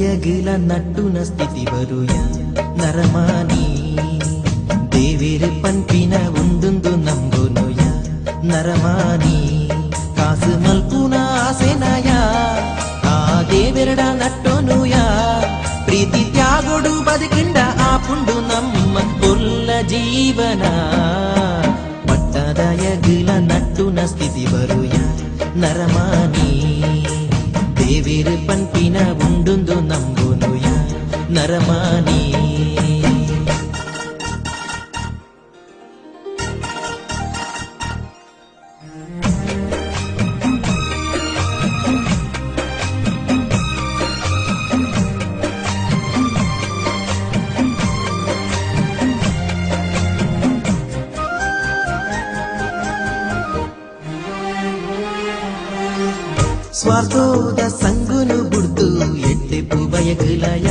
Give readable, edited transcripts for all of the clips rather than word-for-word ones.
ದಯಗಿಲ ನಟ್ಟುನ ಸ್ಥಿತಿ ಬರುಯ ನರಮಾನಿ ದೇವೇರು ಪನ್ಪಿನ ಒಂದೊಂದು ನಂಬುನುಯ ನರಮಾನಿ ಕಾಸು ಮಲ್ಪುನ ಆಸೆನಯ ಆ ದೇವೆರಡ ನಟ್ಟೋನುಯ ಪ್ರೀತಿ ತ್ಯಾಗೊಡು ಬದುಕಿಂಡ ಆಪುಂಡು ನಮ್ಮ ಕೊಲ್ಲ ಜೀವನ ಪಟ್ಟದಯಗಿಲ ನಟ್ಟುನ ಸ್ಥಿತಿ ಬರುಯ ನರಮಾನಿ ದೇವೇರು ಪನ್ಪಿನ ಒಂದೊಂದು ನಂಬುನುಯ ನರಮಾನಿ ಸ್ವಾರ್ಥೋದ ಸಂಗುನು ಬುಡ್ದು ಎಟ್ಟೆಪು ಬಯಗಲಯ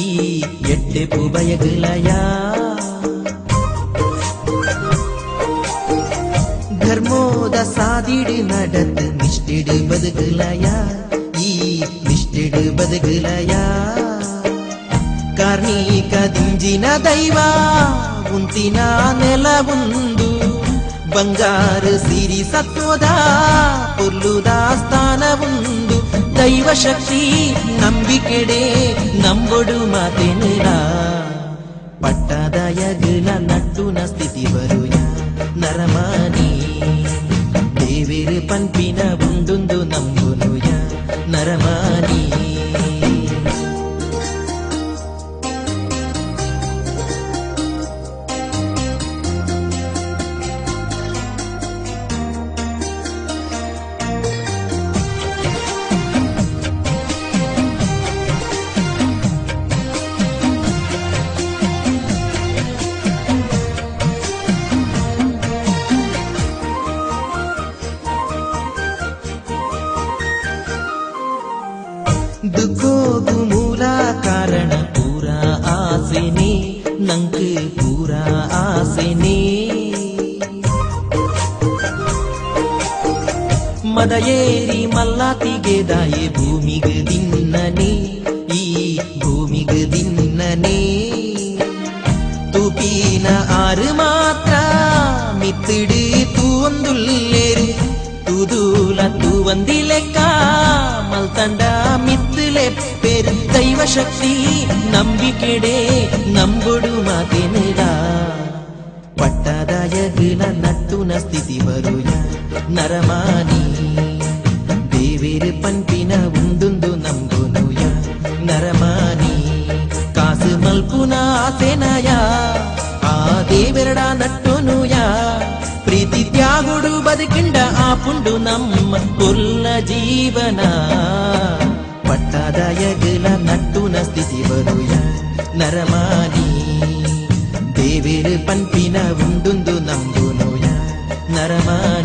ಈ ಎಟ್ಟೆಪು ಬಯಗಲಯ ಧರ್ಮೋದ ಸಾದಿಡು ನಡತ್ ನಿಷ್ಠೆಡು ಬದುಕಲಯ ಈ ನಿಷ್ಠೆಡು ಬದುಕಲಯ ಕಾರ್ಣಿಕ ದಿಂಜಿನ ದೈವ ಉಂತಿನ ನೆಲ ಒಂದು ಬಂಗಾರು ಸಿರಿ ಸತ್ವದ ಪುಲ್ಲುದ ಸ್ಥಾನ ಒಂದು ದೈವ ಶಕ್ತಿ ನಂಬಿಕೆಡೆ ನಂಬೊಡು ಮಾತೆನಿರ ಪಟ್ಟದಯಗಿಲ ನಟ್ಟುನ ಸ್ಥಿತಿ ಬರುಯ ನರಮಾನಿ ದೇವೇರು ಪನ್ಪಿನ ಒಂದೊಂದು ನಂಬುನುಯ ನರಮಾನಿ ದುಃಖೋಗು ಮೂಲ ಕಾರಣ ಪೂರ ಆಸೆನೆ ನಂಗೆ ಪೂರ ಆಸೆನೆ ಮದ ಏರಿ ಮಲ್ಲಾತಿಗೆ ದಾಯೆ ಭೂಮಿಗೆ ದಿನ್ನನೆ ಈ ಭೂಮಿಗೆ ದಿನ್ನನೆ ತೂಪಿನ ಆರು ಮಾತ್ರ ಮಿತ್ತಿಡು ತೂವೊಂದುಲ್ಲೇರು ತೂದೂಲ ತೂವಂದಿಲೆಕ್ಕ ಮಲ್ತಂಡ ಮಿತ್ತಲೆ ಪೇರು ದೈವ ಶಕ್ತಿ ನಂಬಿಕೆಡೆ ನಂಬೊಡು ಮಾತೆನಿರ ಪಟ್ಟದಯಗಿಲ ನಟ್ಟುನ ಸ್ಥಿತಿ ಬರುಯ ನರಮಾನಿ ದೇವೇರು ಪನ್ಪಿನ ಒಂದೊಂದು ನಂಬುನುಯ ನರಮಾನಿ ಕಾಸು ಮಲ್ಪುನ ಆಸೆನಯ ಆ ದೇವೆರಡ ನಟ್ಟೋನುಯ ಪ್ರೀತಿ ತ್ಯಾಗೊಡು ಬದುಕಿಂಡ ಆಪುಂಡು ನಮ್ಮ ಕೊಲ್ಲ ಜೀವನ ಪಟ್ಟದಯಗಿಲ ನಟ್ಟುನ ಸ್ಥಿತಿ ಬರುಯ ನರಮಾನಿ ದೇವೇರು ಪನ್ಪಿನ ಒಂದೊಂದು ನಂಬುನುಯ ನರಮಾನಿ